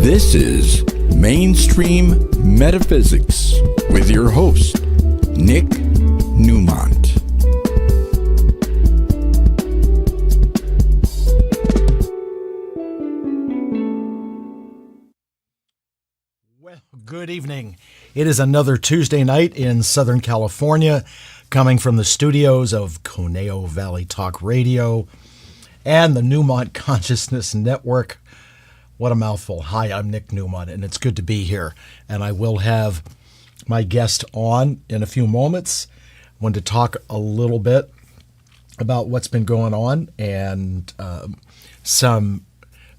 This is Mainstream Metaphysics with your host, Nick Newmont. Well, good evening. It is another Tuesday night in Southern California, coming from the studios of Conejo Valley Talk Radio and the Newmont Consciousness Network. What a mouthful. Hi, I'm Nick Newmont, and it's good to be here. And I will have my guest on in a few moments. I want to talk a little bit about what's been going on and some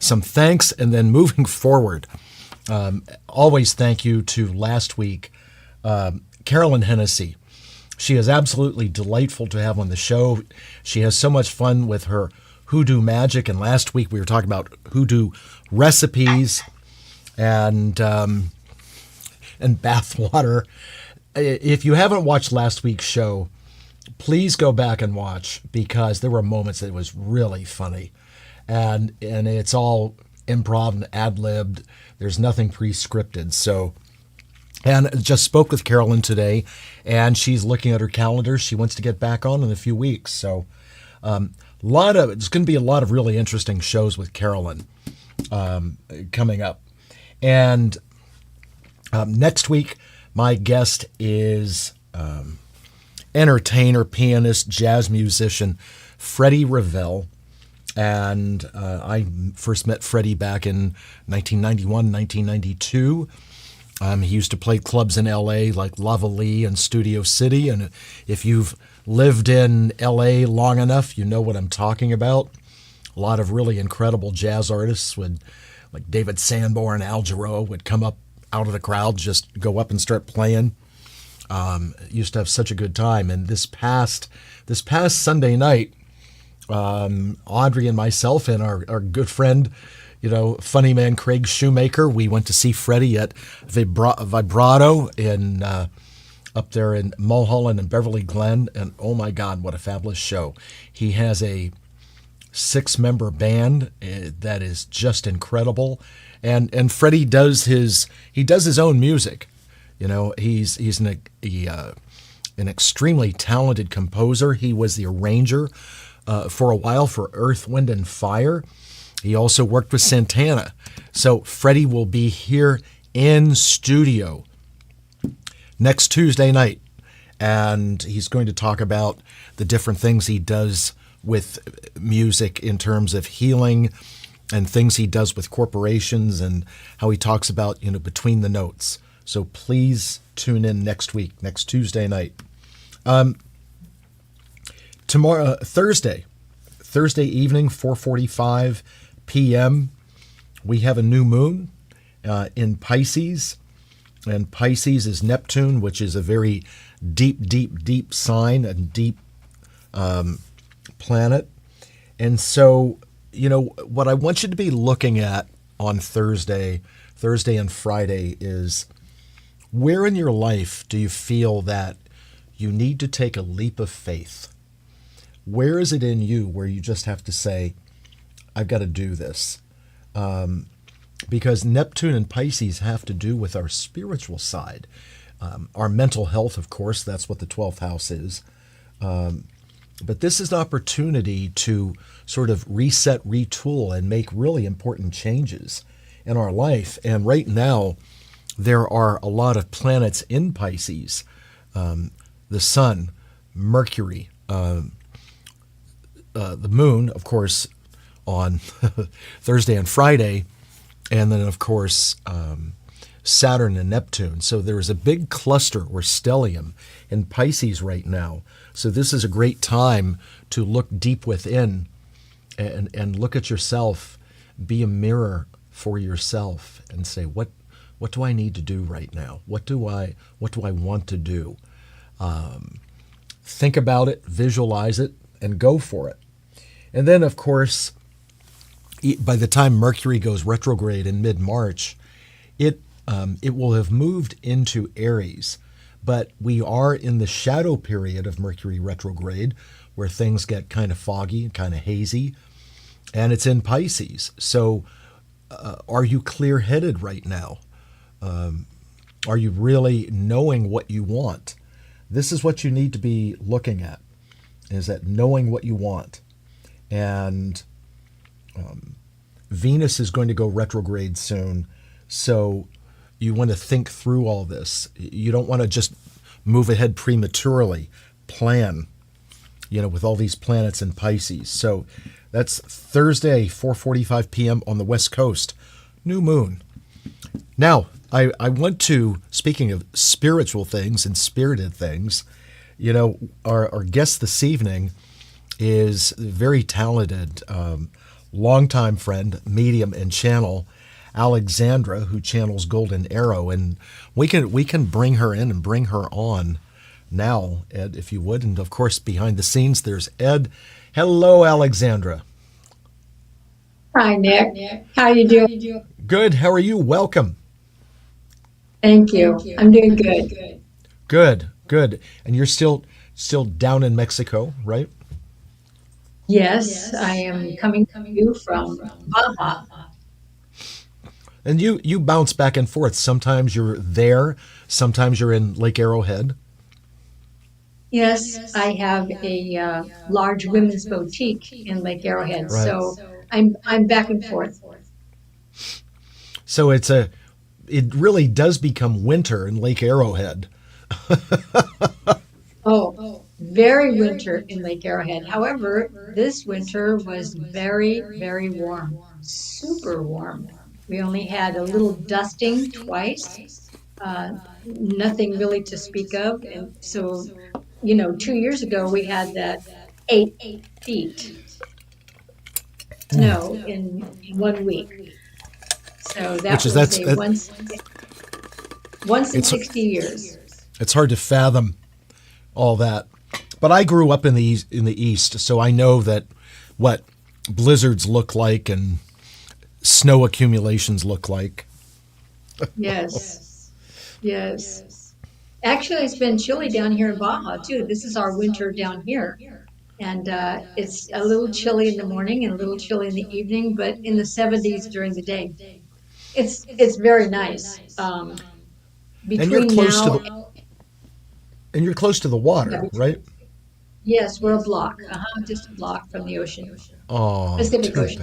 thanks, and then moving forward. Always thank you to last week, Carolyn Hennessy. She is absolutely delightful to have on the show. She has so much fun with her hoodoo magic, and last week we were talking about hoodoo recipes and bath water. If you haven't watched last week's show, please go back and watch, because there were moments that was really funny, and it's all improv and ad-libbed. There's nothing pre-scripted. So, and just spoke with Carolyn today, and she's looking at her calendar. She wants to get back on in a few weeks. So, it's going to be a lot of really interesting shows with Carolyn coming up. And next week, my guest is entertainer, pianist, jazz musician Freddie Ravel. And I first met Freddie back in 1991, 1992. He used to play clubs in L.A. like Lavalley and Studio City. And if you've lived in L.A. long enough, you know what I'm talking about. A lot of really incredible jazz artists like David Sanborn, Al Jarreau, would come up out of the crowd, just go up and start playing. Used to have such a good time. And this past Sunday night, Audrey and myself and our good friend, funny man Craig Shoemaker, we went to see Freddie at Vibrato in up there in Mulholland and Beverly Glen, and oh my God, what a fabulous show. He has a 6-member band that is just incredible, and Freddie does his own music. He's an extremely talented composer. He was the arranger for a while for Earth, Wind, and Fire. He also worked with Santana. So Freddie will be here in studio next Tuesday night, and he's going to talk about the different things he does with music in terms of healing and things he does with corporations, and how he talks about, between the notes. So please tune in next week, next Tuesday night. Tomorrow, Thursday evening, 4:45 p.m., we have a new moon in Pisces, and Pisces is Neptune, which is a very deep, deep, deep sign, a deep planet. And so, what I want you to be looking at on Thursday and Friday is, where in your life do you feel that you need to take a leap of faith? Where is it in you where you just have to say, I've got to do this? Because Neptune and Pisces have to do with our spiritual side. Our mental health, of course, that's what the 12th house is. But this is an opportunity to sort of reset, retool, and make really important changes in our life. And right now, there are a lot of planets in Pisces. The Sun, Mercury, the Moon, of course, on Thursday and Friday, and then, of course, Saturn and Neptune. So there is a big cluster or stellium in Pisces right now. So this is a great time to look deep within and look at yourself, be a mirror for yourself, and say, what do I need to do right now? What do I want to do? Think about it, visualize it, and go for it. And then, of course, by the time Mercury goes retrograde in mid-March, it will have moved into Aries. But we are in the shadow period of Mercury retrograde, where things get kind of foggy and kind of hazy, and it's in Pisces. So Are you clear-headed right now? Are you really knowing what you want? This is what you need to be looking at, is that knowing what you want. And Venus is going to go retrograde soon, so you want to think through all this. You don't want to just move ahead prematurely. Plan, with all these planets in Pisces. So that's Thursday, 4:45 p.m. on the West Coast. New moon. Now, I want to, speaking of spiritual things and spirited things, our guest this evening is a very talented, longtime friend, medium and channel, Alexandria, who channels Golden Arrow. And we can bring her in and bring her on now, Ed, if you would. And of course, behind the scenes, there's Ed. Hello, Alexandria. Hi, Nick. How you doing? Good. How are you? Welcome. Thank you. I'm doing good. Good. And you're still down in Mexico, right? Yes, I am coming to you from Baja. And you bounce back and forth. Sometimes you're there, sometimes you're in Lake Arrowhead. Yes, I have a large women's boutique in Lake Arrowhead, Right. so I'm back and forth. So it really does become winter in Lake Arrowhead. Oh, very winter in Lake Arrowhead. However, this winter was very, very warm, super warm. We only had a little dusting twice, nothing really to speak of. And so, 2 years ago we had that 8 feet snow in 1 week. So that Which is was that's a once in it's 60 years. it's hard to fathom all that. But I grew up in the east, so I know that what blizzards look like and snow accumulations look like. Yes, yes. Actually, it's been chilly down here in Baja too. This is our winter down here. And it's a little chilly in the morning and a little chilly in the evening, but in the 70s during the day. It's very nice. And you're Between close to now, the water, right? yes, we're a block, just a block from the ocean, Oh, Pacific too Ocean.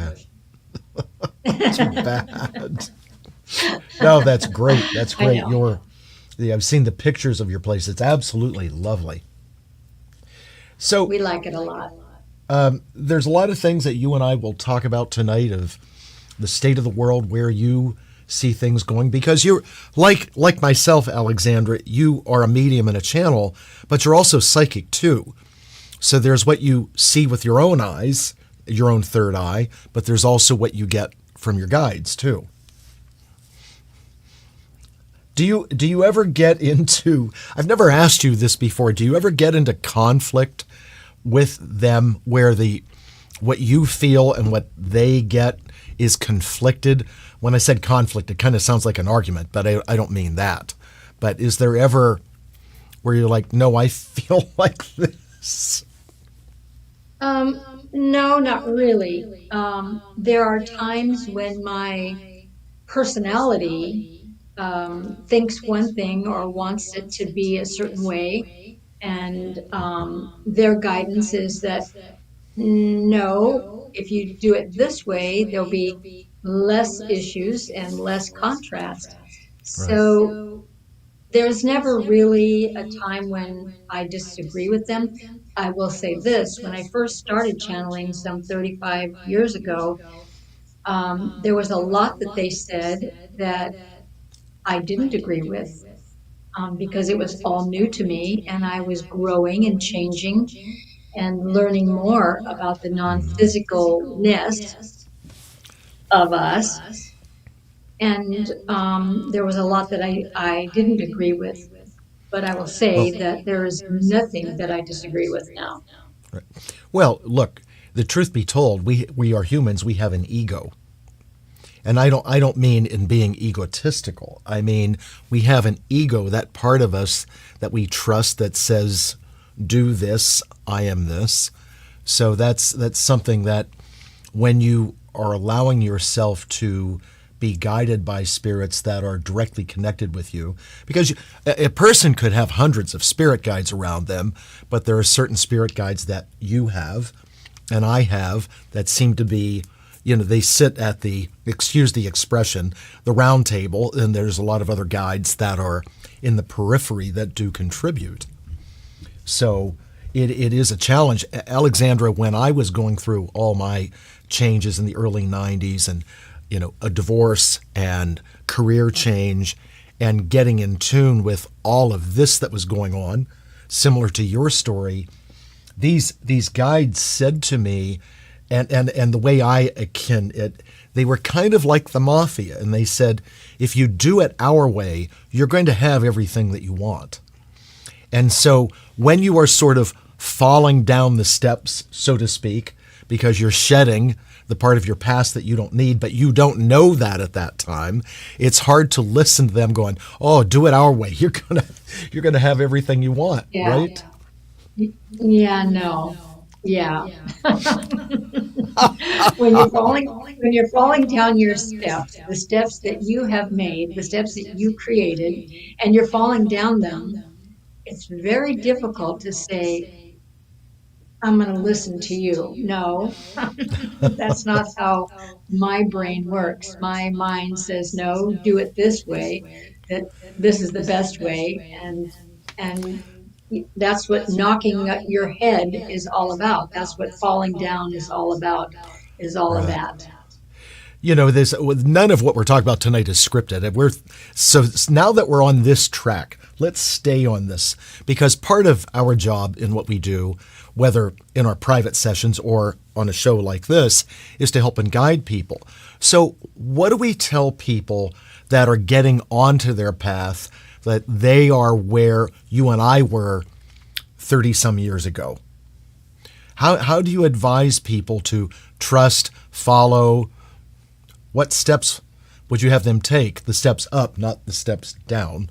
bad. Too bad. No, that's great. That's I great. know. I've seen the pictures of your place. It's absolutely lovely. So We like it a lot. there's a lot of things that you and I will talk about tonight of the state of the world, where you see things going, because you're like myself, Alexandra, you are a medium and a channel, but you're also psychic too. So there's what you see with your own eyes, your own third eye, but there's also what you get from your guides too. Do you ever get into, I've never asked you this before, do you ever get into conflict with them where what you feel and what they get is conflicted? When I said conflict, it kind of sounds like an argument, but I don't mean that. But is there ever where you're like, no, I feel like this? No, not really. There are times when my personality thinks one thing or wants it to be a certain way, and their guidance is that no, if you do it this way, there'll be less issues and less contrast. Right. So there's never really a time when I disagree with them. I will say this, when I first started channeling some 35 years ago, there was a lot that they said that I didn't agree with, because it was all new to me and I was growing and changing and learning more about the non-physicalness of us. And there was a lot that I didn't agree with, but I will say that there is nothing that I disagree with now. Right. Well, look, the truth be told, we are humans. We have an ego. And I don't mean in being egotistical. I mean, we have an ego, that part of us that we trust that says, do this, I am this. So that's something that when you are allowing yourself to be guided by spirits that are directly connected with you. Because a person could have hundreds of spirit guides around them, but there are certain spirit guides that you have and I have that seem to be, they sit at the, excuse the expression, the round table, and there's a lot of other guides that are in the periphery that do contribute. So it is a challenge. Alexandra, when I was going through all my changes in the early 90s and, a divorce and career change and getting in tune with all of this that was going on, similar to your story, these guides said to me, and the way I akin it, they were kind of like the mafia. And they said, if you do it our way, you're going to have everything that you want. And so when you are sort of falling down the steps, so to speak, because you're shedding the part of your past that you don't need, but you don't know that at that time, it's hard to listen to them going, oh, do it our way. You're gonna have everything you want, right? Yeah, no. Yeah. When you're falling down your steps, the steps that you have made, the steps that you created, and you're falling down them, it's very difficult to say, I'm going to listen to you. No, that's not how my brain works. My mind says, no, do it this way, that this is the best way. And that's what knocking your head is all about. That's what falling down is all about, is all of that. There's none of what we're talking about tonight is scripted. So now that we're on this track, let's stay on this, because part of our job in what we do, whether in our private sessions or on a show like this, is to help and guide people. So what do we tell people that are getting onto their path, that they are where you and I were 30 some years ago? How do you advise people to trust, follow? What steps would you have them take? The steps up, not the steps down.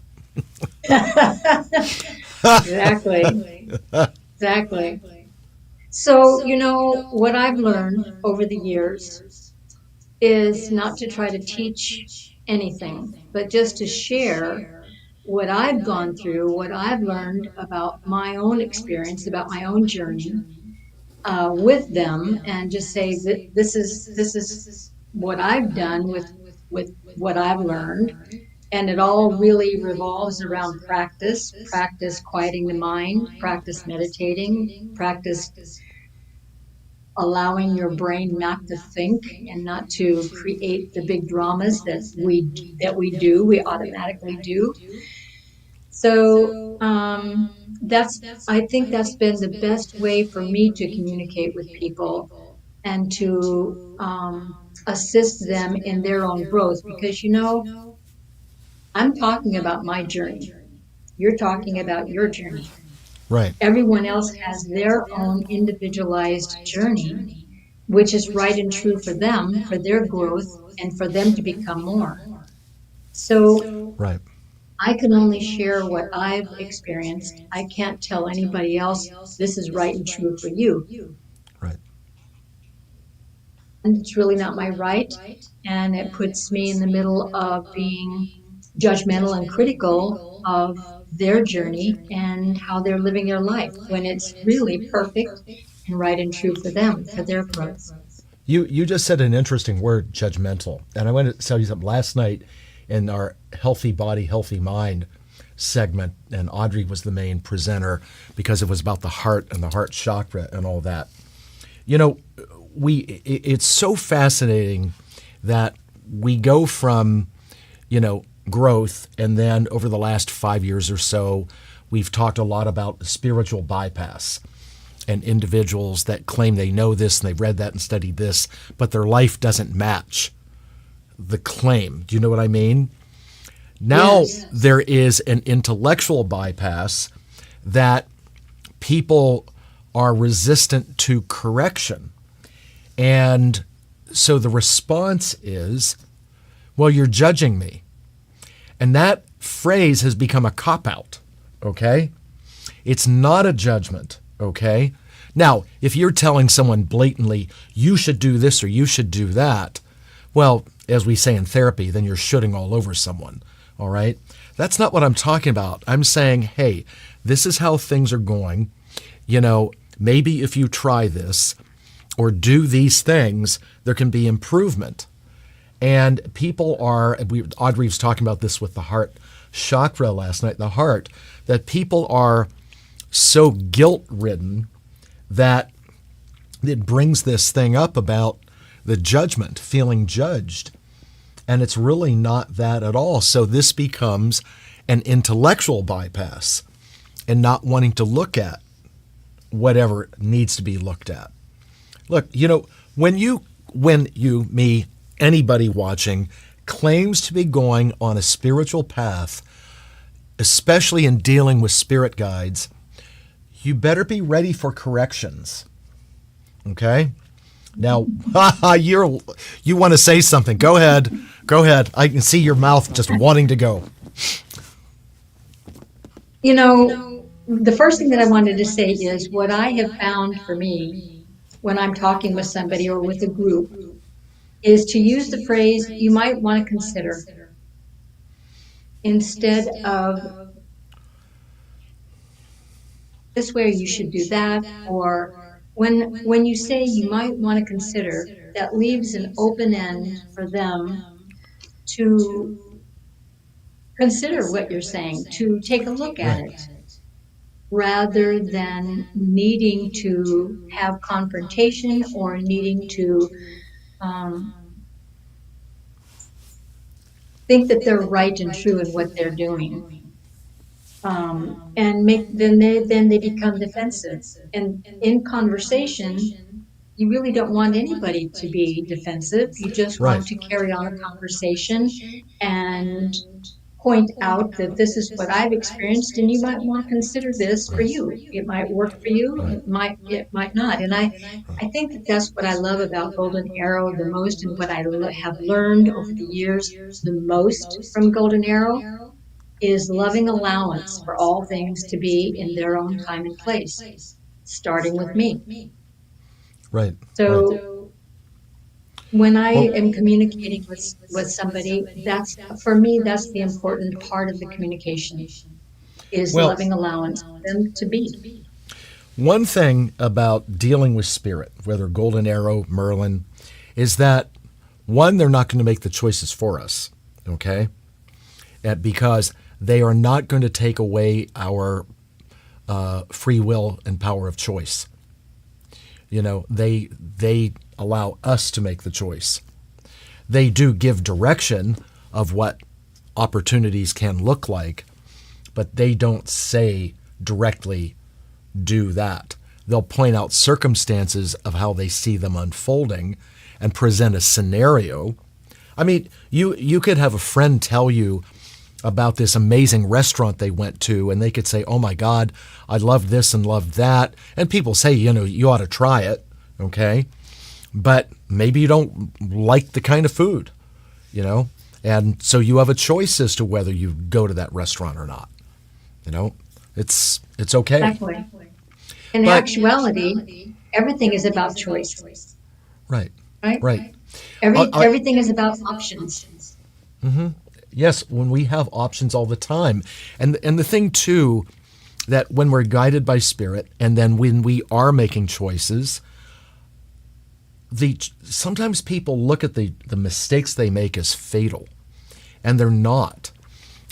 Exactly. So, what I've learned over the years is not to try to teach anything, but just to share what I've gone through, what I've learned about my own experience, about my own journey with them, and just say that this is what I've done with what I've learned. And it all really revolves around practice quieting the mind, practice meditating, practice allowing your brain not to think and not to create the big dramas that we automatically do. So I think that's been the best way for me to communicate with people and to assist them in their own growth, because I'm talking about my journey. You're talking about your journey. Right. Everyone else has their own individualized journey, which is right and true for them, for their growth, and for them to become more. So right. I can only share what I've experienced. I can't tell anybody else this is right and true for you. Right. And it's really not my right, and it puts me in the middle of being judgmental and critical of their journey and how they're living their life, when it's really perfect and right and true for them, for their growth. You just said an interesting word, judgmental. And I want to tell you something. Last night in our Healthy Body, Healthy Mind segment, and Audrey was the main presenter because it was about the heart and the heart chakra and all that. It's so fascinating that we go from, growth, and then over the last 5 years or so, we've talked a lot about spiritual bypass and individuals that claim they know this and they've read that and studied this, but their life doesn't match the claim. Do you know what I mean? Now yes. There is an intellectual bypass that people are resistant to correction. And so the response is, well, you're judging me. And that phrase has become a cop-out, okay? It's not a judgment, okay? Now, if you're telling someone blatantly, you should do this or you should do that, well, as we say in therapy, then you're shooting all over someone. All right? That's not what I'm talking about. I'm saying, hey, this is how things are going. Maybe if you try this or do these things, there can be improvement. And people Audrey was talking about this with the heart chakra last night, the heart, that people are so guilt-ridden that it brings this thing up about the judgment, feeling judged. And it's really not that at all. So this becomes an intellectual bypass and not wanting to look at whatever needs to be looked at. Look, when anybody watching claims to be going on a spiritual path, especially in dealing with spirit guides, you better be ready for corrections. Okay? Now, you want to say something. Go ahead. I can see your mouth just wanting to go. The first thing that I wanted to say is what I have found for me when I'm talking with somebody or with a group is to use the phrase, you might want to consider, instead of this way, you should do that, or when you say you might want to consider, that leaves an open end for them to consider what you're saying, to take a look at it, rather than needing to have confrontation or needing to think that they're right and true in what they're doing. And then they become defensive. And in conversation, you really don't want anybody to be defensive. You just want to carry on a conversation and point out that this is what I've experienced, and you might want to consider this for you. It might work for you. It might not. And I think that that's what I love about Golden Arrow the most, and what I have learned over the years the most from Golden Arrow is loving allowance for all things to be in their own time and place, starting with me. Right. So when I am communicating with somebody, for me, that's the important part of the communication, is loving allowance for them to be. One thing about dealing with spirit, whether Golden Arrow, Merlin, is that, one, they're not going to make the choices for us, okay? Because they are not going to take away our free will and power of choice. They allow us to make the choice. They do give direction of what opportunities can look like, but they don't say directly, do that. They'll point out circumstances of how they see them unfolding and present a scenario. I mean, you could have a friend tell you about this amazing restaurant they went to, and they could say, oh my God, I loved this and loved that. And people say, you ought to try it, okay? But maybe you don't like the kind of food, and so you have a choice as to whether you go to that restaurant or not. It's okay. Exactly. In actuality, everything is about choice. Right. Right. Everything is about options. Mm-hmm. Yes, when we have options all the time. And the thing, too, that when we're guided by spirit and then when we are making choices, sometimes people look at the mistakes they make as fatal, and they're not,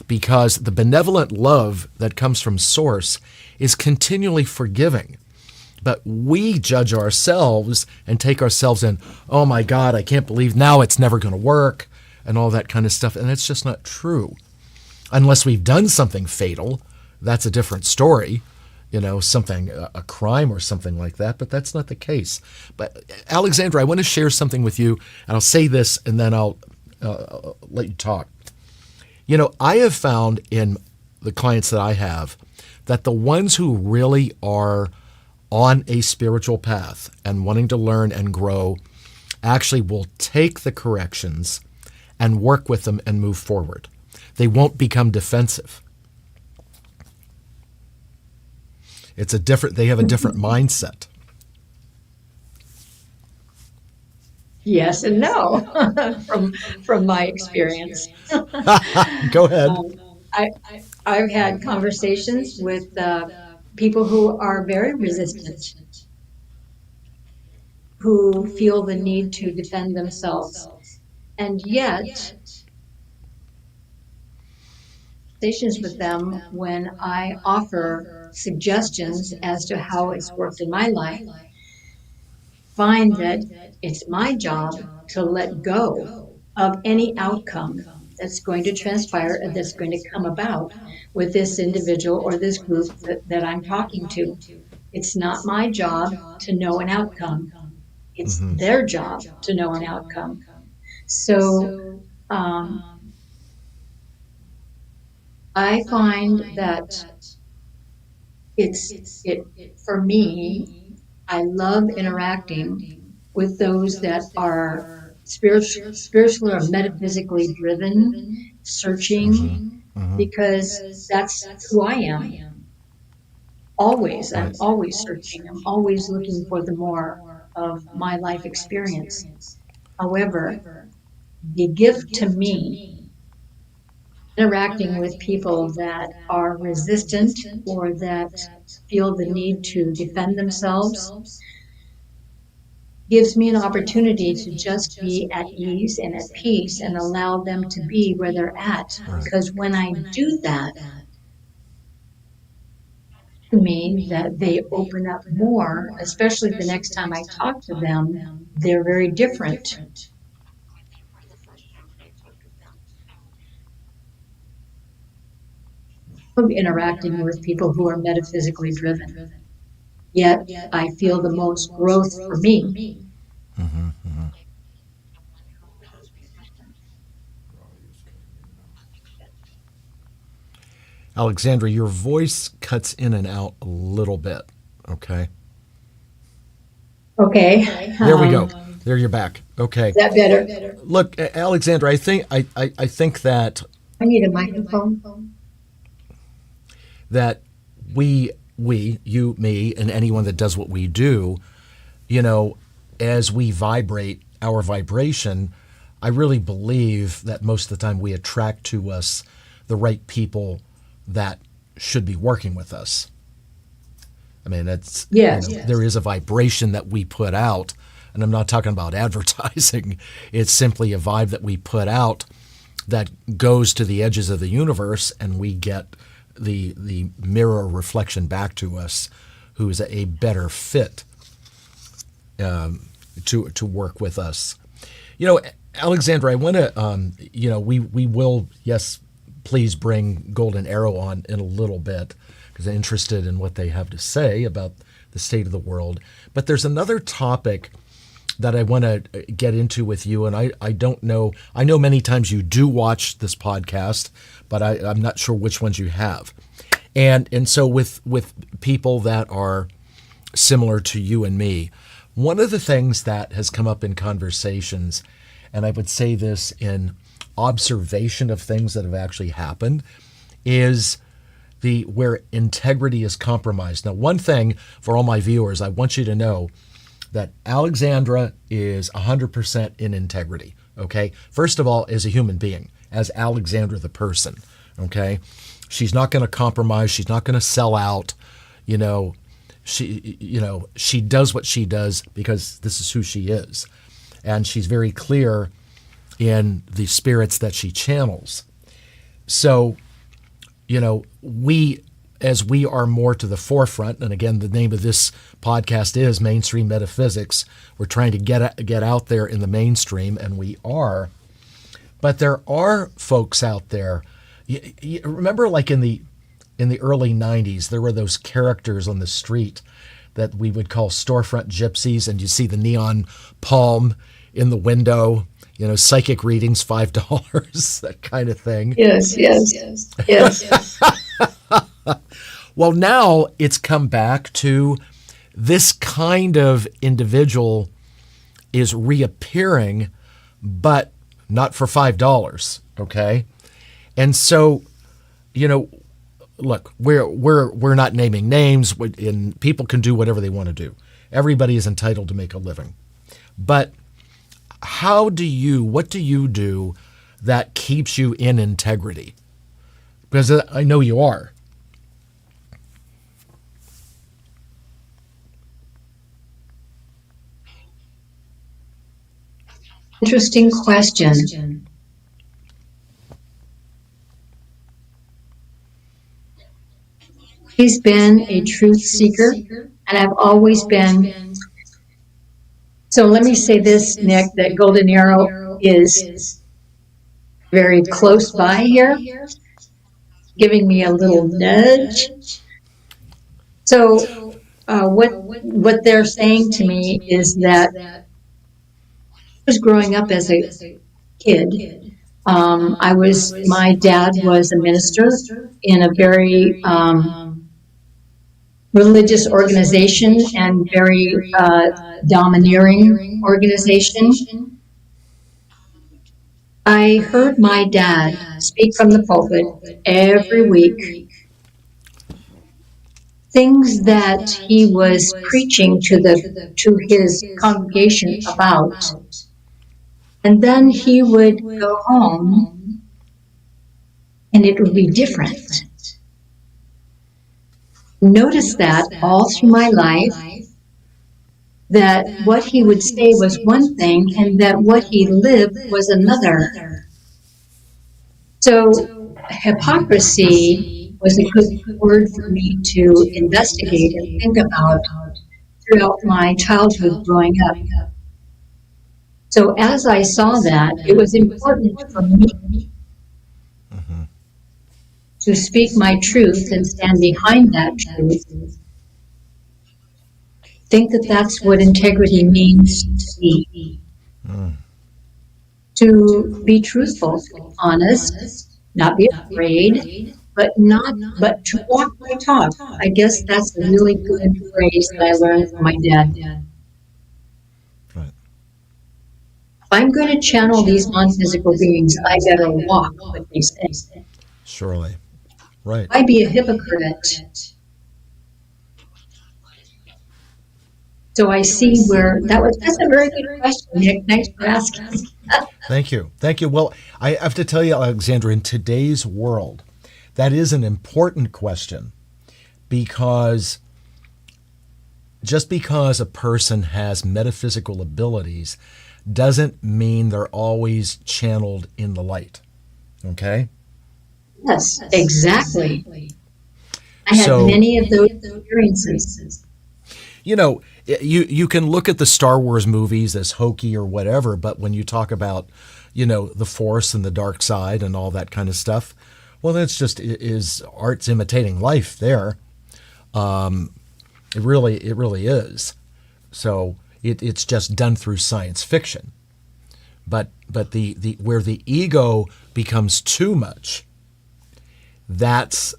because the benevolent love that comes from Source is continually forgiving. But we judge ourselves and take ourselves in, oh my God, I can't believe now it's never going to work, and all that kind of stuff. And it's just not true. Unless we've done something fatal, that's a different story, something, a crime or something like that, but that's not the case. But Alexandra, I want to share something with you, and I'll say this and then I'll let you talk. I have found in the clients that I have that the ones who really are on a spiritual path and wanting to learn and grow actually will take the corrections and work with them and move forward. They won't become defensive. They have a different mindset. Yes and no from my experience. Go ahead. I I've had conversations with people who are very resistant, who feel the need to defend themselves, and yet conversations with them when I offer suggestions as to how it's worked in my life, find that it's my job to let go of any outcome that's going to transpire and that's going to come about with this individual or this group that I'm talking to. It's not my job to know an outcome. It's Mm-hmm. their job to know an outcome. So um, I find that it for me, I love interacting with those that are spiritually or metaphysically driven, Mm-hmm. searching, Mm-hmm. because that's who I am. Always, I'm Right. always searching. I'm always looking for the more of my life experience. However, the gift to me, interacting with people that are resistant or that feel the need to defend themselves, gives me an opportunity to just be at ease and at peace and allow them to be where they're at. Right. Because when I do that, to me that they open up more, especially the next time I talk to them, they're very different. From interacting with people who are metaphysically driven. Yet I feel the most growth for me. Mm-hmm. Mm-hmm. Alexandra, your voice cuts in and out a little bit. Okay. Okay. There we go. There you're back. Okay. Is that better? Look, Alexandra, I think that I need a microphone. that we, you, me, and anyone that does what we do, you know, as we vibrate our vibration, I really believe that most of the time we attract to us the right people that should be working with us. I mean, it's, Yes. there is a vibration that we put out, and I'm not talking about advertising. It's simply a vibe that we put out that goes to the edges of the universe, and we get the mirror reflection back to us, who is a better fit to work with us. You know, Alexandra, I want to, we will, yes, please bring Golden Arrow on in a little bit because I'm interested in what they have to say about the state of the world. But there's another topic that I want to get into with you, and I don't know. I know many times you do watch this podcast, but I'm not sure which ones you have. And so with people that are similar to you and me, one of the things that has come up in conversations, and I would say this in observation of things that have actually happened, is where integrity is compromised. Now, one thing for all my viewers, I want you to know that Alexandra is 100% in integrity, okay? First of all, as a human being, as Alexandra the person, okay? She's not going to compromise. She's not going to sell out. She does what she does because this is who she is. And she's very clear in the spirits that she channels. So, as we are more to the forefront, and again, the name of this podcast is Mainstream Metaphysics. We're trying to get out there in the mainstream, and we are. But there are folks out there. You remember, like in the early '90s, there were those characters on the street that we would call storefront gypsies, and you see the neon palm in the window. Psychic readings, $5, that kind of thing. Yes. Well, now it's come back to this kind of individual is reappearing, but not for $5, okay? And so, look, we're not naming names, and people can do whatever they want to do. Everybody is entitled to make a living. But what do you do that keeps you in integrity? Because I know you are. Interesting question. He's been a truth seeker, and I've always been. So let me say this, Nick, that Golden Arrow is very close by here, giving me a little nudge. So what they're saying to me is that I was growing up as a kid. My dad was a minister in a very religious organization and very domineering organization. I heard my dad speak from the pulpit every week things that he was preaching to his congregation about. And then he would go home and it would be different. Notice that all through my life, that what he would say was one thing and that what he lived was another. So hypocrisy was a good word for me to investigate and think about throughout my childhood growing up. So as I saw that, it was important for me to speak my truth and stand behind that truth. Think that that's what integrity means to me. To be truthful, to be honest, not be afraid, but to walk my talk. I guess that's a really good phrase that I learned from my dad. Right. If I'm going to channel these non-physical beings, I better walk what they say. Surely. Right. Why be a hypocrite? So I see where that's a very good question, Nick. Thanks for asking. Thank you. Thank you. Well, I have to tell you, Alexandria, in today's world, that is an important question, because just because a person has metaphysical abilities doesn't mean they're always channeled in the light. Okay? Yes, exactly. I have many of those experiences. You know, you can look at the Star Wars movies as hokey or whatever, but when you talk about, the Force and the dark side and all that kind of stuff, well, that's just art's imitating life there. It really is. So it's just done through science fiction. But the where the ego becomes too much, that's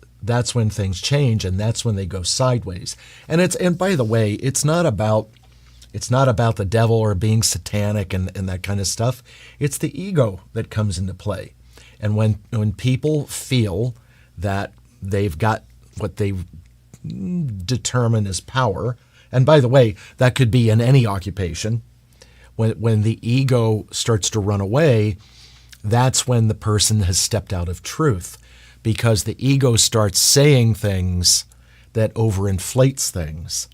when things change, and that's when they go sideways. And by the way, it's not about the devil or being satanic and that kind of stuff. It's the ego that comes into play. And when people feel that they've got what they determine as power, and by the way, that could be in any occupation, when the ego starts to run away, that's when the person has stepped out of truth, because the ego starts saying things that overinflates things,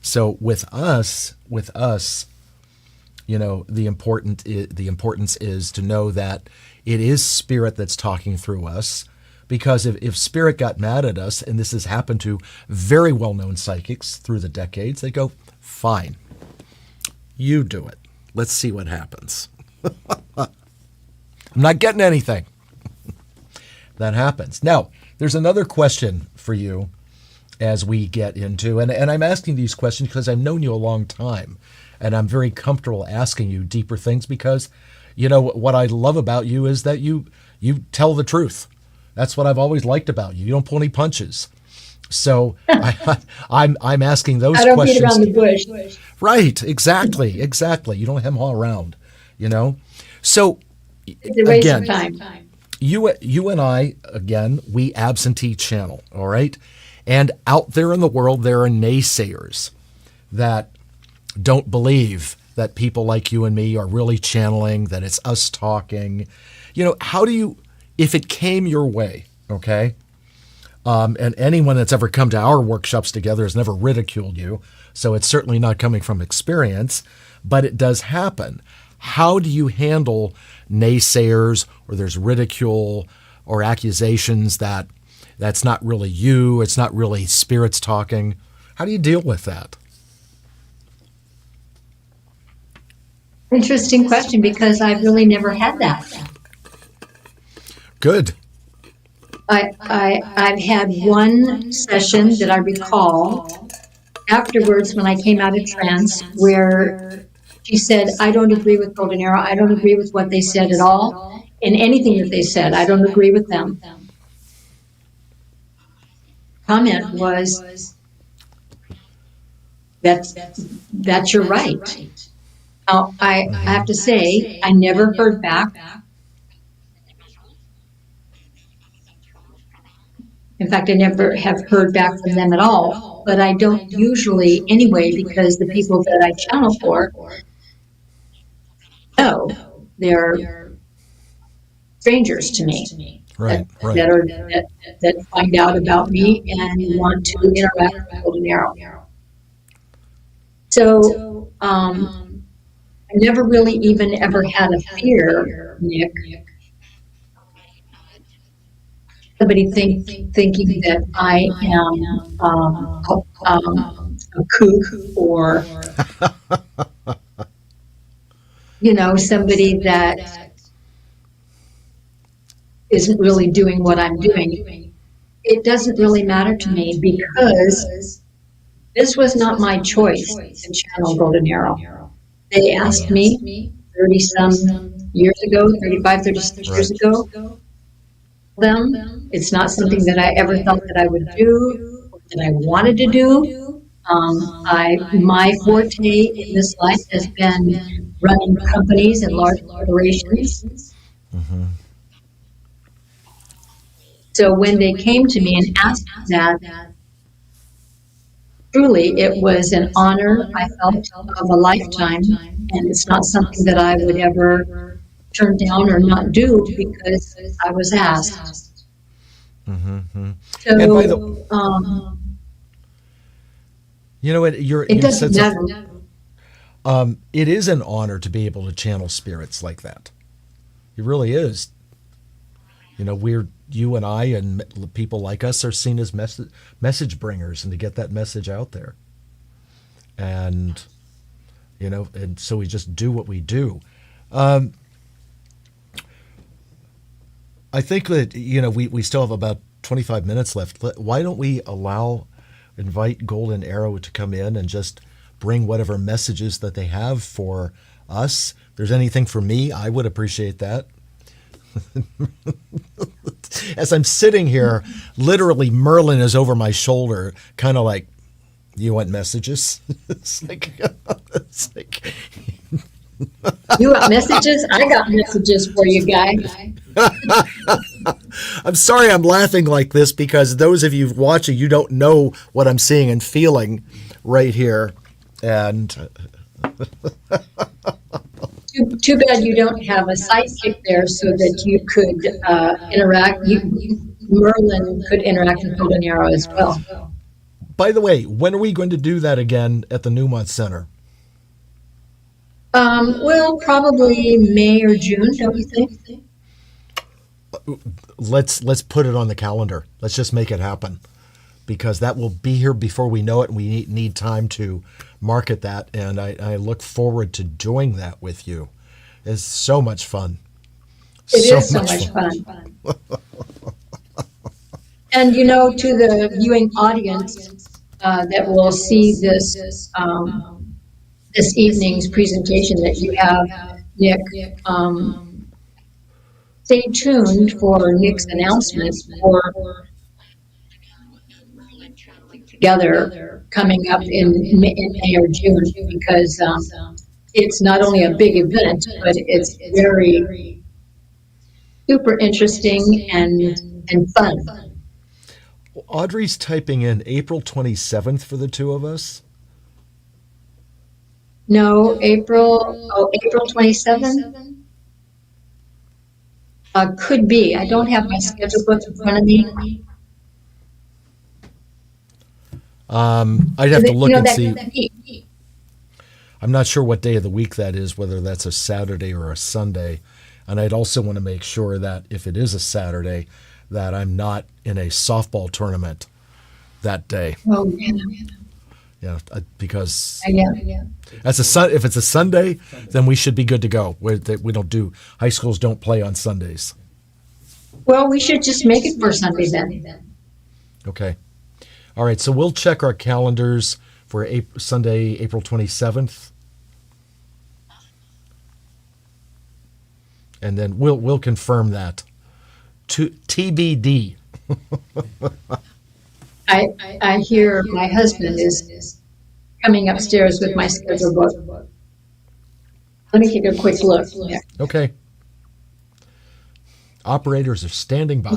So with us, the importance is to know that it is spirit that's talking through us. Because if spirit got mad at us, and this has happened to very well-known psychics through the decades, they go, fine, you do it. Let's see what happens. I'm not getting anything. That happens. Now, there's another question for you as we get into, and I'm asking these questions because I've known you a long time, and I'm very comfortable asking you deeper things because, what I love about you is that you tell the truth. That's what I've always liked about you. You don't pull any punches. So I'm asking those questions. I don't beat around the bush. Right, exactly. You don't hem-haw around, So it's a waste of time. You and I, again, we absentee channel, all right? And out there in the world, there are naysayers that don't believe that people like you and me are really channeling, that it's us talking. How do you, if it came your way, okay, and anyone that's ever come to our workshops together has never ridiculed you, so it's certainly not coming from experience, but it does happen. How do you handle naysayers, or there's ridicule or accusations that that's not really you, it's not really spirits talking? How do you deal with that? Interesting question, because I've really never had that. Good. I've had one session that I recall afterwards when I came out of trance where she said, I don't agree with Golden Arrow. I don't agree with what they said at all. And anything that they said, I don't agree with them. Comment was, that's your right. Now, I have to say, I never heard back. In fact, I never have heard back from them at all, but I don't usually anyway, because the people that I channel for, they're strangers to me. Right. That find out about me and want to interact with Golden Arrow. So, I never really even ever had a fear, Nick. Somebody thinking that I am a kook, or somebody that isn't really doing what I'm doing. It doesn't really matter to me, because this was not my choice to channel Golden Arrow. They asked me 30-some years ago, 35, 36 years ago. It's not something that I ever thought that I would do, or that I wanted to do. My forte in this life has been running companies and large corporations. Mm-hmm. So when they came to me and asked that, truly it was an honor I felt of a lifetime, and it's not something that I would ever turn down or not do, because I was asked. Mm-hmm. So, and by the, it doesn't matter. It is an honor to be able to channel spirits like that. It really is. You and I and people like us are seen as message bringers, and to get that message out there. And so we just do what we do. I think that, we still have about 25 minutes left. Why don't we invite Golden Arrow to come in and just bring whatever messages that they have for us. If there's anything for me, I would appreciate that. As I'm sitting here, literally Merlin is over my shoulder, kind of like, you want messages? It's like you want messages? I got messages for you, guy. I'm sorry I'm laughing like this, because those of you watching, you don't know what I'm seeing and feeling right here. And Too bad you don't have a sidekick there so that you could interact. Merlin could interact with Golden Arrow as well. By the way, when are we going to do that again at the Newmont Center? Well, probably May or June, don't you think? Let's put it on the calendar. Let's just make it happen, because that will be here before we know it, and we need time to market that. And I look forward to doing that with you. It's so much fun. It is so much fun. And to the viewing audience that will see this evening's presentation that you have, Nick, stay tuned for Nick's announcement for together coming up in May or June, because it's not only a big event, but it's very super interesting and fun. Audrey's typing in April 27th for the two of us. No, April 27th. Could be. I don't have my schedule book in front of me. I'd have to look and that see. could be. I'm not sure what day of the week that is, whether that's a Saturday or a Sunday. And I'd also want to make sure that if it is a Saturday, that I'm not in a softball tournament that day. Oh, yeah. Yeah, because Yeah. if it's a Sunday, then we should be good to go. We don't do high schools don't play on Sundays. Well, we should just make it for Sunday then. Okay. All right. So we'll check our calendars for Sunday, April 27th, and then we'll confirm that. TBD. I hear my husband is coming upstairs with my schedule book. Let me take a quick look. Yeah. Okay. Operators are standing by.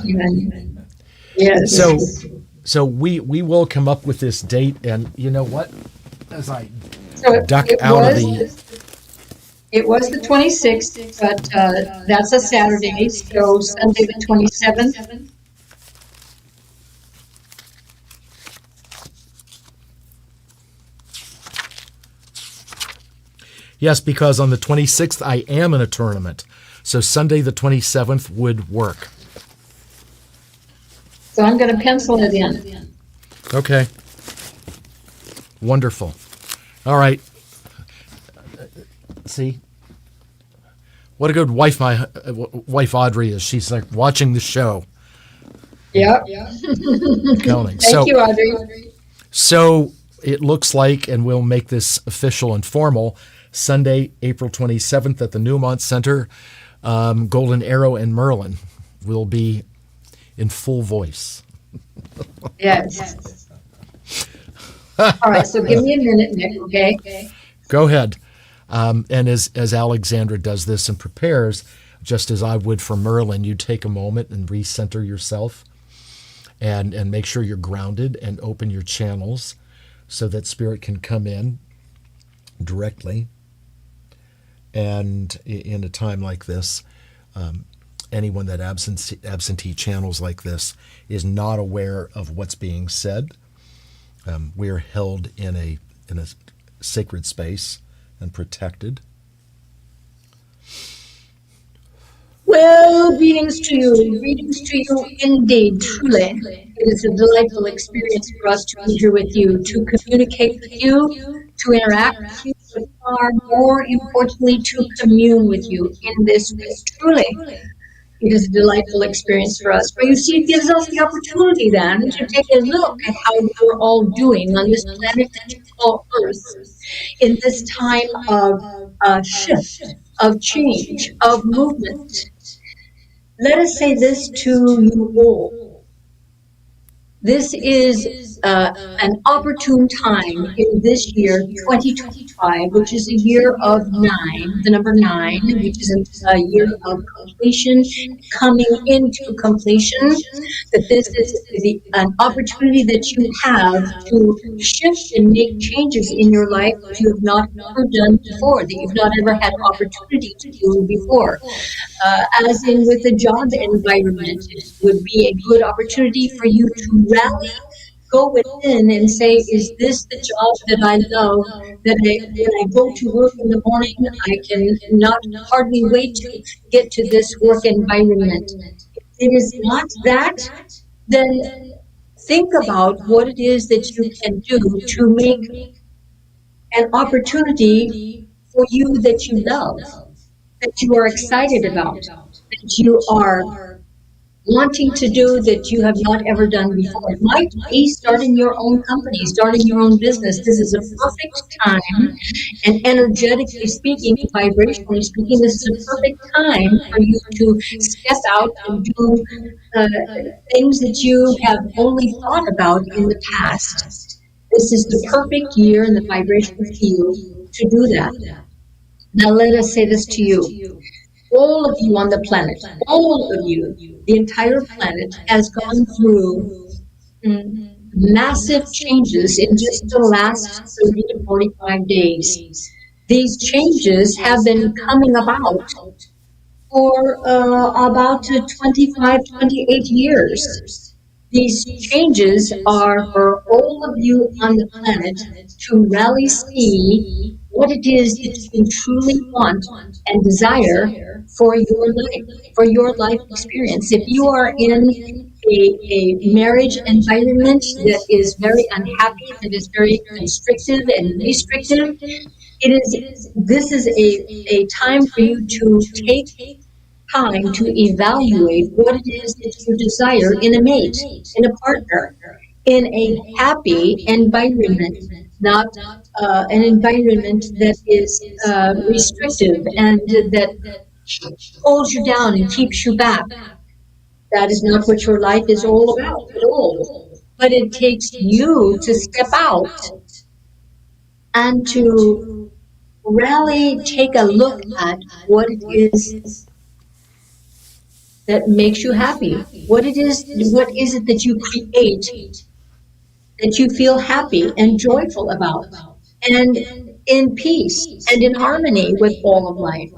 Yes. So we will come up with this date, and you know what? As I So duck it out of It was the 26th, but that's a Saturday, so Sunday the 27th. Yes, because on the 26th I am in a tournament, so Sunday the 27th would work. So I'm going to pencil it in. Okay. Wonderful. All right. See, what a good wife my wife Audrey is. She's like watching the show. Yep. Counting. Thank you, Audrey. So it looks like, and we'll make this official and formal, Sunday, April 27th at the Newmont Center, Golden Arrow and Merlin will be in full voice. Yes. All right, so give me a minute, Nick, okay? Go ahead. And as Alexandra does this and prepares, just as I would for Merlin, you take a moment and recenter yourself and make sure you're grounded and open your channels so that spirit can come in directly. And in a time like this, anyone that absentee channels like this is not aware of what's being said. We are held in a sacred space and protected. Well, greetings to you indeed, truly. It is a delightful experience for us to be here with you, to communicate with you, to interact with you, but far more importantly, to commune with you in this way. Truly, it is a delightful experience for us. For you see, it gives us the opportunity then to take a look at how we're all doing on this planet that you call Earth in this time of shift, of change, of movement. Let us say this to you all. This is an opportune time in this year, 2025, which is a year of 9, the number 9, which is a year of completion, coming into completion, that this is an opportunity that you have to shift and make changes in your life that you have not ever done before, that you've not ever had opportunity to do before. As in with the job environment, it would be a good opportunity for you to rally, go within and say, is this the job that I love, that when I go to work in the morning, I can not hardly wait to get to this work environment. If it is not that, then think about what it is that you can do to make an opportunity for you that you love, that you are excited about, that you are wanting to do that you have not ever done before. It might be starting your own company, starting your own business. This is a perfect time, and energetically speaking, vibrationally speaking, this is a perfect time for you to step out and do things that you have only thought about in the past. This is the perfect year in the vibrational field to do that. Now let us say this to you. All of you on the planet, all of you, the entire planet has gone through massive changes in just the last 30 to 45 days. These changes have been coming about for about 25, 28 years. These changes are for all of you on the planet to rally see what it is that you truly want and desire for your life experience. If you are in a marriage environment that is very unhappy, that is very constrictive and restrictive, this is a time for you to take time to evaluate what it is that you desire in a mate, in a partner, in a happy environment, not an environment that is restrictive and that holds you down and keeps you back. That is not what your life is all about at all. But it takes you to step out and to really take a look at what it is that makes you happy. What is it that you create that you feel happy and joyful about and in peace and in harmony with all of life?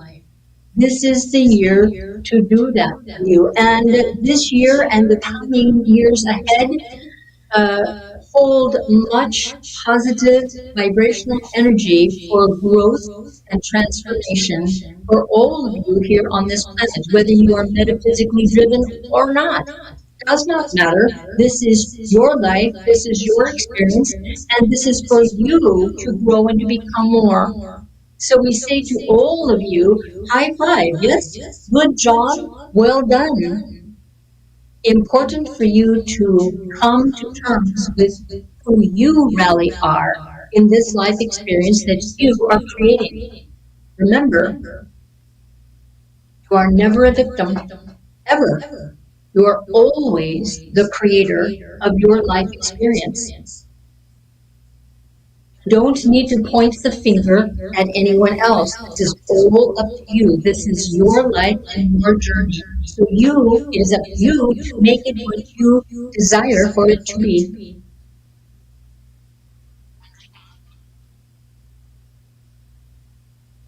This is the year to do that for you. And this year and the coming years ahead uh, hold much positive vibrational energy for growth and transformation for all of you here on this planet, whether you are metaphysically driven or not. Does not matter. This is your life, this is your experience, and this is for you to grow and to become more. So we say to all of you, high five, yes, good job, well done. Important for you to come to terms with who you really are in this life experience that you are creating. Remember, you are never a victim, ever. You are always the creator of your life experience. Don't need to point the finger at anyone else. This is all up to you. This is your life and your journey. So it is up to you to make it what you desire for it to be.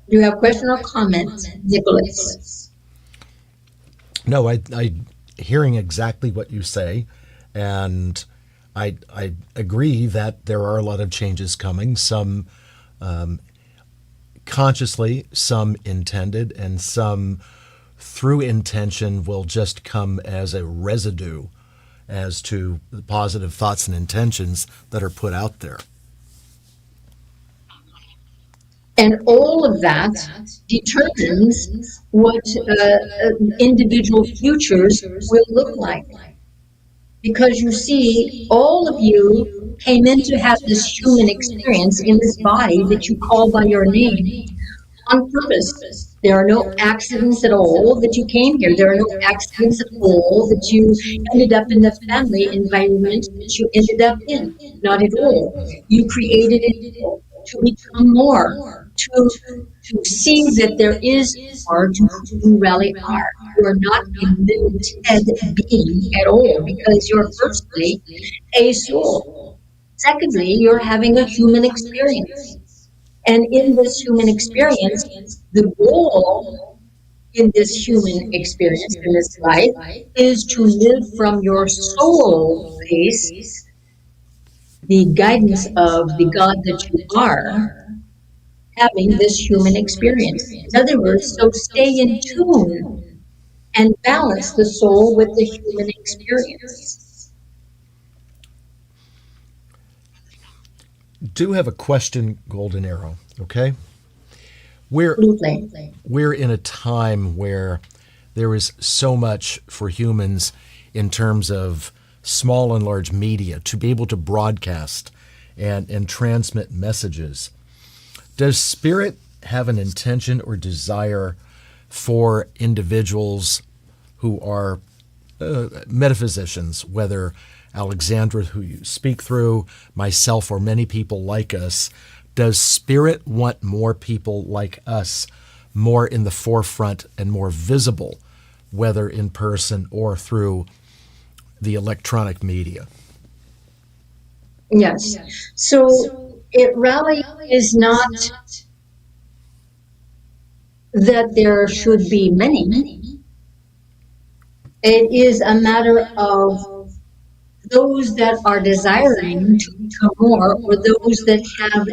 Do you have a question or comment, Nicholas? No, I hearing exactly what you say, and I agree that there are a lot of changes coming. Some consciously, some intended, and some through intention will just come as a residue as to the positive thoughts and intentions that are put out there. And all of that determines what individual futures will look like. Because you see, all of you came in to have this human experience in this body that you call by your name on purpose. There are no accidents at all that you came here. There are no accidents at all that you ended up in the family environment that you ended up in. Not at all. You created it to become more, to see that there is more to who you really are. You are not a limited being at all because you're firstly a soul. Secondly, you're having a human experience. And in this human experience, the goal in this human experience, in this life, is to live from your soul place, the guidance of the God that you are, having this human experience. In other words, so stay in tune and balance the soul with the human experience. Do have a question, Golden Arrow, okay? Absolutely. We're in a time where there is so much for humans in terms of small and large media to be able to broadcast and transmit messages. Does Spirit have an intention or desire for individuals who are metaphysicians, whether Alexandria, who you speak through, myself, or many people like us? Does Spirit want more people like us more in the forefront and more visible, whether in person or through the electronic media? Yes. So it really is not that there should be many. It is a matter of those that are desiring to become more, or those that have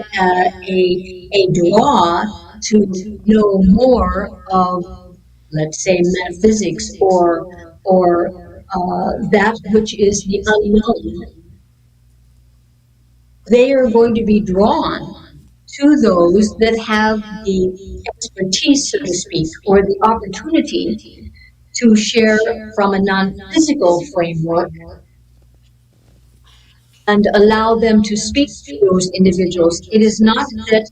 a draw to know more of, let's say, metaphysics, or that which is the unknown. They are going to be drawn to those that have the expertise, so to speak, or the opportunity to share from a non-physical framework and allow them to speak to those individuals. It is not that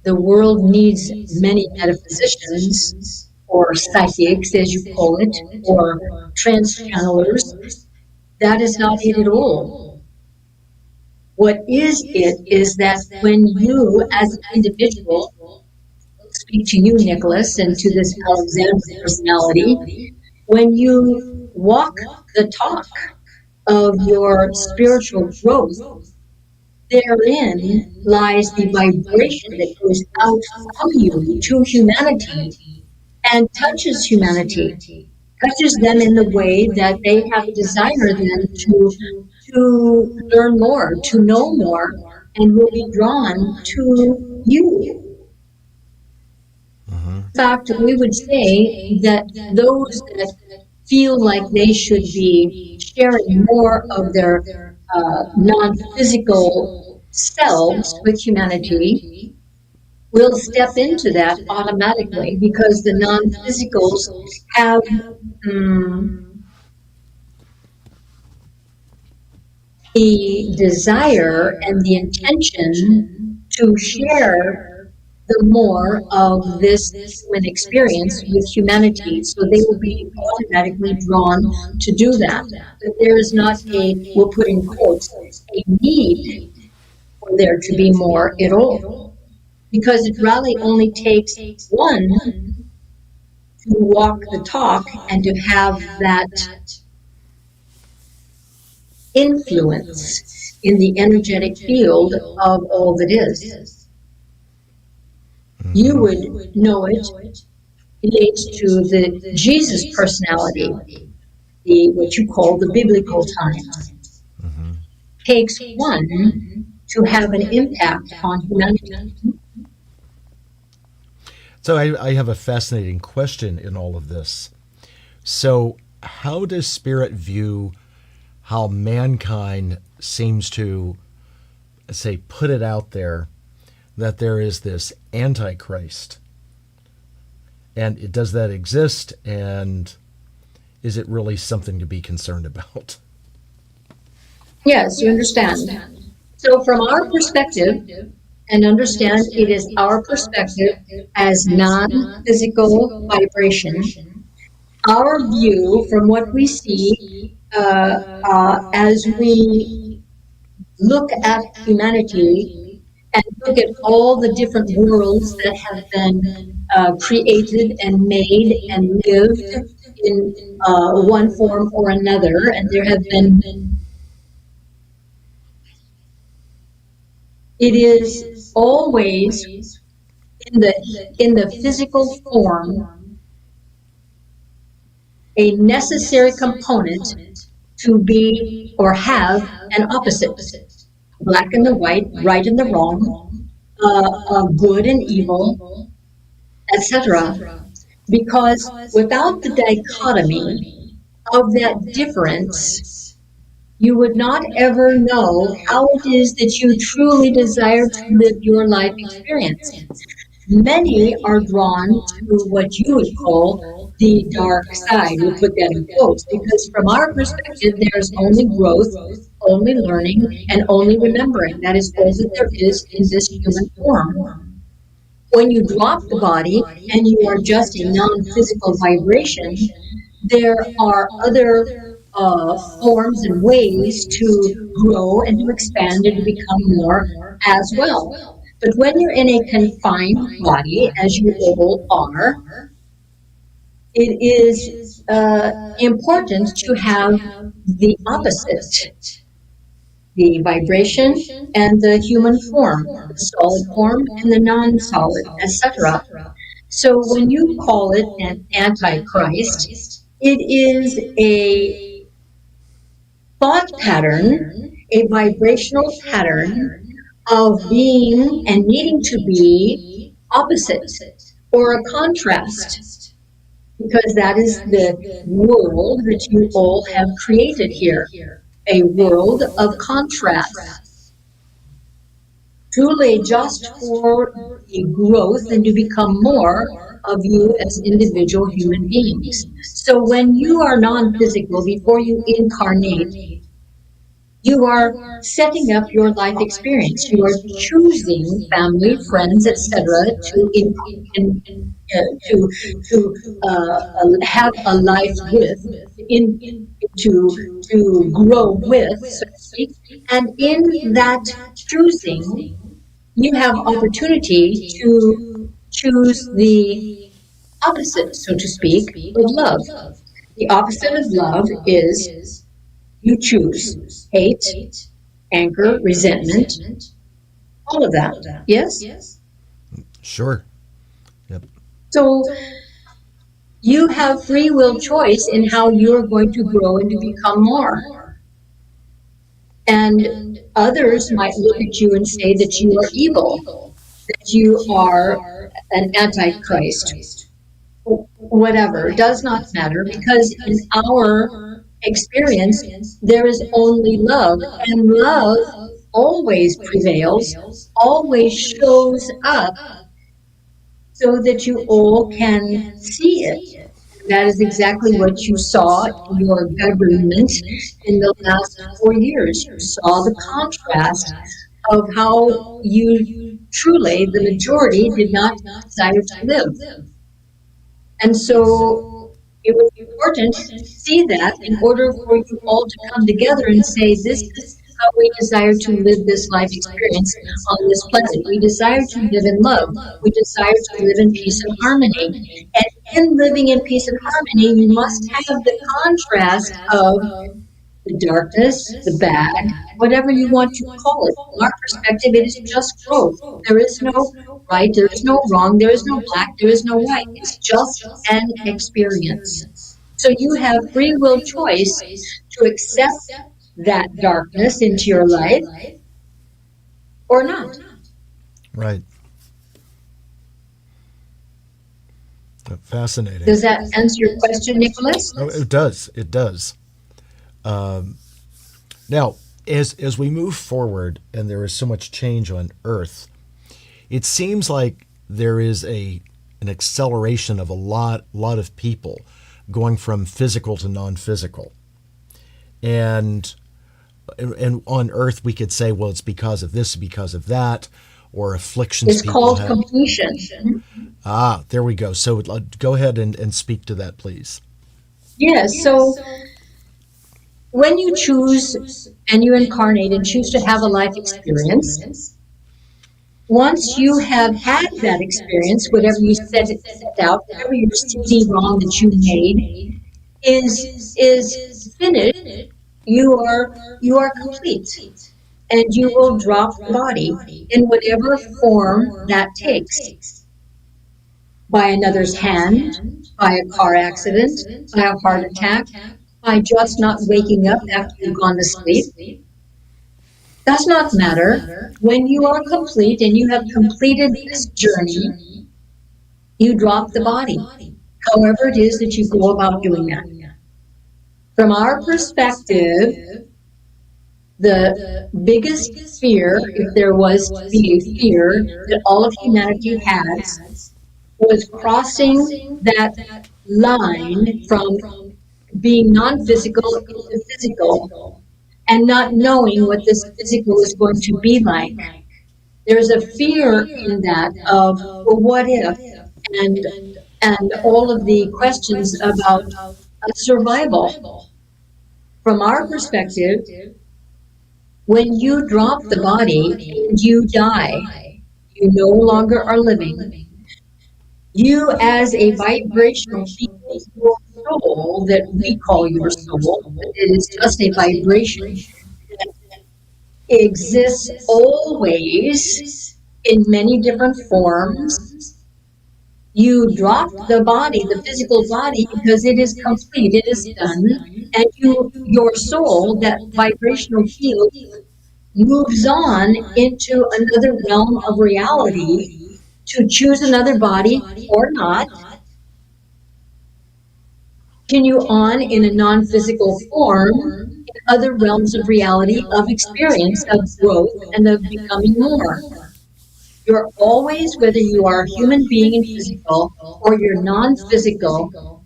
the world needs many metaphysicians or psychics, as you call it, or trance channelers. That is not it at all. What is it is that when you, as an individual, speak to you, Nicholas, and to this Alexandria personality, when you walk the talk of your spiritual growth, therein lies the vibration that goes out from you to humanity and touches them in the way that they have a desire then to learn more, to know more, and will be drawn to you. In fact, we would say that those that feel like they should be sharing more of their non-physical selves with humanity will step into that automatically because the non-physicals have the desire and the intention to share the more of this human experience with humanity. So they will be automatically drawn to do that. But there is not a, we'll put in quotes, a need for there to be more at all. Because it really only takes one to walk the talk and to have that influence in the energetic field of all that is. You would know it relates to the Jesus personality, the what you call the biblical times. Takes one to have an impact on humanity. So I have a fascinating question in all of this. So how does Spirit view how mankind seems to, say, put it out there that there is this Antichrist? And does that exist? And is it really something to be concerned about? Yes, you understand. So from our perspective, and understand it is our perspective as non-physical vibration, our view from what we see as we look at humanity and look at all the different worlds that have been created and made and lived in one form or another, and there have been. It is always in the physical form a necessary component to be or have an opposite, black and the white, right and the wrong, good and evil, etc. Because without the dichotomy of that difference, you would not ever know how it is that you truly desire to live your life experience. Many are drawn to what you would call the dark side. We put that in quotes because from our perspective, there's only growth, only learning, and only remembering. That is all that there is in this human form. When you drop the body and you are just a non-physical vibration, there are other forms and ways to grow and to expand and to become more as well. But when you're in a confined body, as you all are, it is important to have the opposite, the vibration and the human form, the solid form and the non-solid, etc. So when you call it an antichrist, it is a thought pattern, a vibrational pattern of being and needing to be opposite or a contrast, because that is the world that you all have created here, a world of contrast, truly just for the growth and to become more of you as individual human beings. So when you are non-physical, before you incarnate, you are setting up your life experience. You are choosing family, friends, etc., to in, to have a life with, in to grow with, so to speak. And in that choosing, you have opportunity to choose the opposite, so to speak, of love. The opposite of love is you choose hate, anger, resentment, all of that. Yes? Sure. Yep. So you have free will choice in how you're going to grow and to become more. And others might look at you and say that you are evil, that you are an antichrist, whatever. It does not matter, because in our experience, there is only love, and love always prevails, always shows up so that you all can see it. That is exactly what you saw in your government in the last 4 years. You saw the contrast of how you truly, the majority, did not desire to live. And so it was important to see that in order for you all to come together and say, this is how we desire to live this life experience on this planet. We desire to live in love. We desire to live in peace and harmony. And in living in peace and harmony, you must have the contrast of the darkness, the bad, whatever you want to call it. From our perspective, it is just growth. There is no right, there is no wrong, there is no black, there is no white. It's just an experience. So you have free will choice to accept that darkness into your life or not. Right. Fascinating. Does that answer your question, Nicholas? Oh, it does. It does. Now, as we move forward, and there is so much change on Earth, it seems like there is an acceleration of a lot of people going from physical to non-physical, and on Earth we could say, well, it's because of this, because of that, or afflictions. It's called completion. Ah, there we go. So go ahead and speak to that, please. Yes. So when you choose and you incarnate and choose to have a life experience, once you have had that experience, whatever you set out, whatever your CD ROM that you made is finished, you are complete, and you will drop the body in whatever form that takes. By another's hand, by a car accident, by a heart attack, by just not waking up after you've gone to sleep. Does not matter. When you are complete and you have completed this journey, you drop the body. However it is that you go about doing that. From our perspective, the biggest fear, if there was to be a fear that all of humanity has, was crossing that line from being non-physical into physical and not knowing what this physical is going to be like. There's a fear in that of, well, what if, and all of the questions about survival. From our perspective, when you drop the body and you die, you no longer are living. You, as a vibrational being, your soul that we call your soul, but it is just a vibration that exists always in many different forms, You drop the body, the physical body, because it is complete, it is done, and your soul, that vibrational field, moves on into another realm of reality to choose another body or not, continue on in a non-physical form in other realms of reality, of experience, of growth, and of becoming more. You're always, whether you are a human being and physical, or you're non-physical,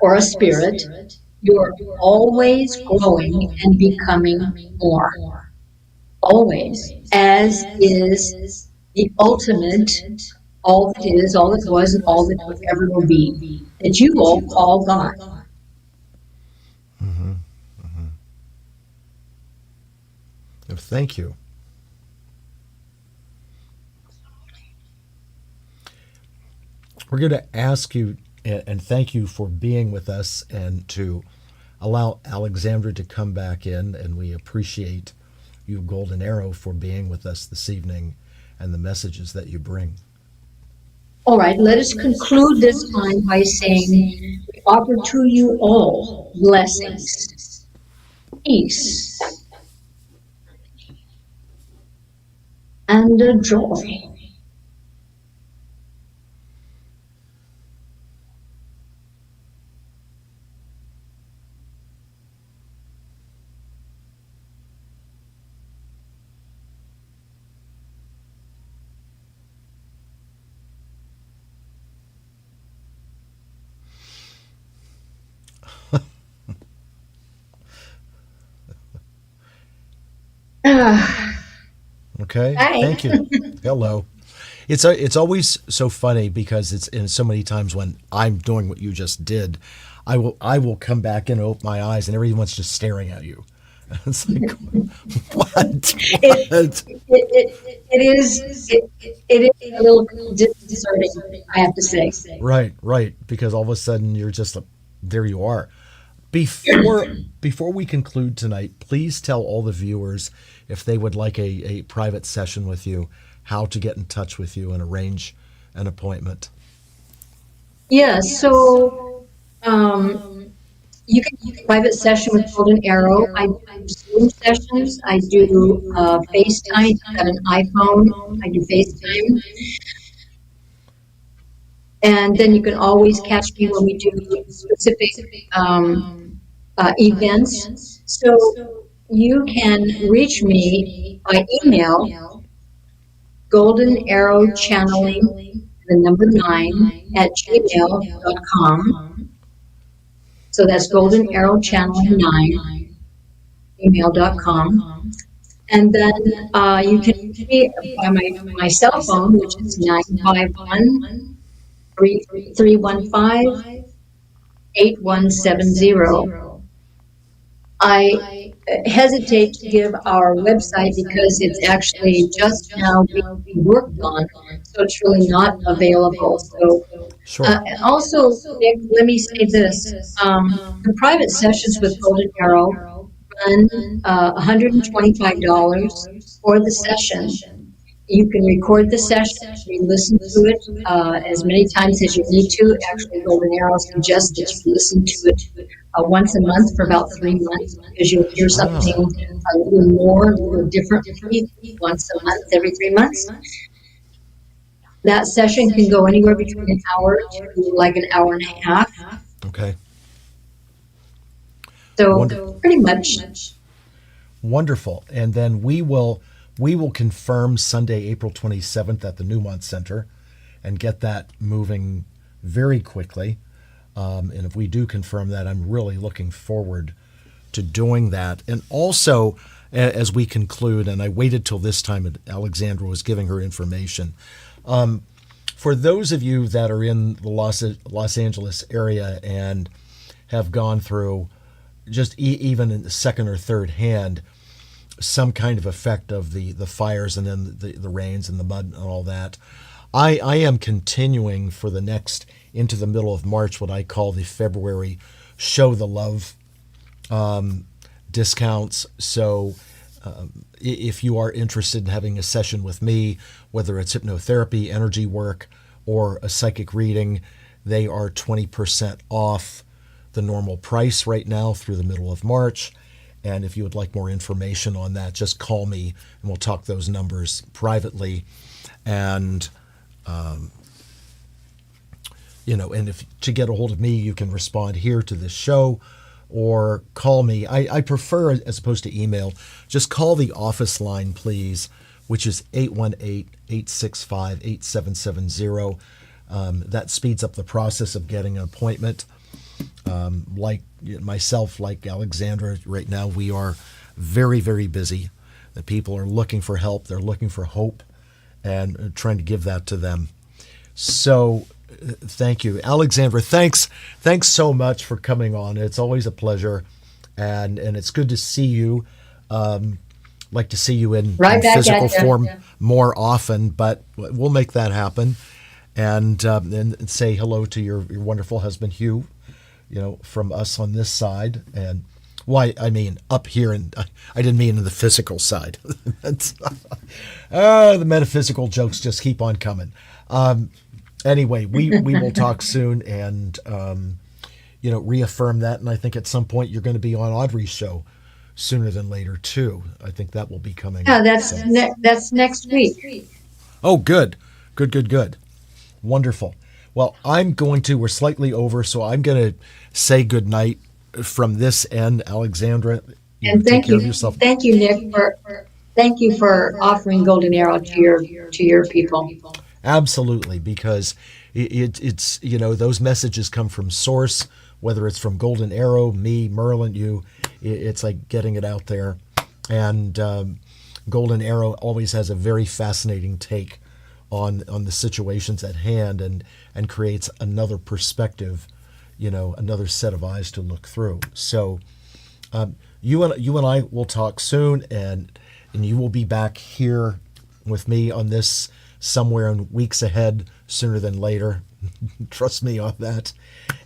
or a spirit, you're always growing and becoming more. Always. As is the ultimate, all that is, all that was, and all that ever will be, that you all call God. Mm-hmm. Mm-hmm. Thank you. We're going to ask you and thank you for being with us and to allow Alexandria to come back in. And we appreciate you, Golden Arrow, for being with us this evening and the messages that you bring. All right, let us conclude this time by saying, we offer to you all blessings, peace, and a joy. Okay, Hi. thank you. Hello. It's always so funny because it's in so many times when I'm doing what you just did, I will come back in and open my eyes and everyone's just staring at you. It's like what? It is a little disconcerting, I have to say. Right. Because all of a sudden you're just there you are. Before we conclude tonight, please tell all the viewers if they would like a private session with you, how to get in touch with you and arrange an appointment. Yes, so you can do a private session with Golden Arrow. I do Zoom sessions. I do FaceTime. I've got an iPhone. I do FaceTime. And then you can always catch me when we do specific events. So you can reach me by email, Golden Arrow Channeling, the number 9 at gmail.com. So that's Golden Arrow Channeling 9, gmail.com. And then you can reach me by my cell phone, which is 951 315 8170. I hesitate to give our website because it's actually just now being worked on, so it's really not available. So, Sure. also, Nick, let me say this: the private sessions with Golden Arrow run $125 for the session. You can record the session, re-listen to it as many times as you need to. Actually, Golden Arrow suggests that you listen to it once a month for about 3 months because you'll hear something a little more, a little differently once a month, every 3 months. That session can go anywhere between an hour to like an hour and a half. Okay. So pretty much. Wonderful. And then we will confirm Sunday, April 27th at the Newmont Center and get that moving very quickly. And if we do confirm that, I'm really looking forward to doing that. And also, as we conclude, and I waited till this time, Alexandra was giving her information. For those of you that are in the Los Angeles area and have gone through just even in the second or third hand, some kind of effect of the fires and then the rains and the mud and all that, I am continuing for the next into the middle of March what I call the February Show the Love discounts. So if you are interested in having a session with me, whether it's hypnotherapy, energy work, or a psychic reading, they are 20% off the normal price right now through the middle of March. And if you would like more information on that, just call me and we'll talk those numbers privately. And, and if to get a hold of me, you can respond here to this show or call me. I prefer, as opposed to email, just call the office line, please, which is 818-865-8770. That speeds up the process of getting an appointment. Like myself, like Alexandra, right now we are very, very busy. The people are looking for help. They're looking for hope and trying to give that to them. So thank you. Alexandra, thanks so much for coming on. It's always a pleasure. And it's good to see you. Like to see you in physical form more often, but we'll make that happen. And say hello to your wonderful husband, Hugh, from us on this side. And why, I mean, up here, and I didn't mean in the physical side. The metaphysical jokes just keep on coming. Anyway, we will talk soon and, reaffirm that. And I think at some point you're going to be on Audrey's show sooner than later too. I think that will be coming. Yeah, that's next week. Oh, good. Wonderful. Well, we're slightly over, so I'm going to say good night from this end. Alexandra, and take care of yourself. Thank you, Nick, thank you for offering Golden Arrow to your people. Absolutely, because it's those messages come from source, whether it's from Golden Arrow, me, Merlin, you. It's like getting it out there. And Golden Arrow always has a very fascinating take on the situations at hand and creates another perspective, another set of eyes to look through. So you and I will talk soon, and you will be back here with me on this somewhere in weeks ahead, sooner than later. Trust me on that.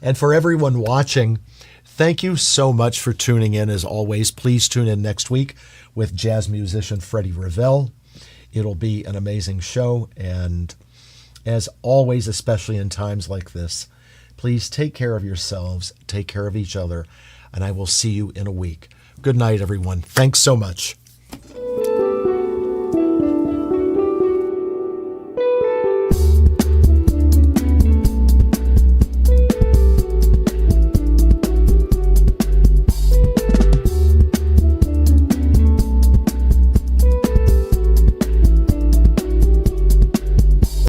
And for everyone watching, thank you so much for tuning in. As always, please tune in next week with jazz musician Freddie Ravel. It'll be an amazing show. And as always, especially in times like this, please take care of yourselves, take care of each other, and I will see you in a week. Good night, everyone. Thanks so much.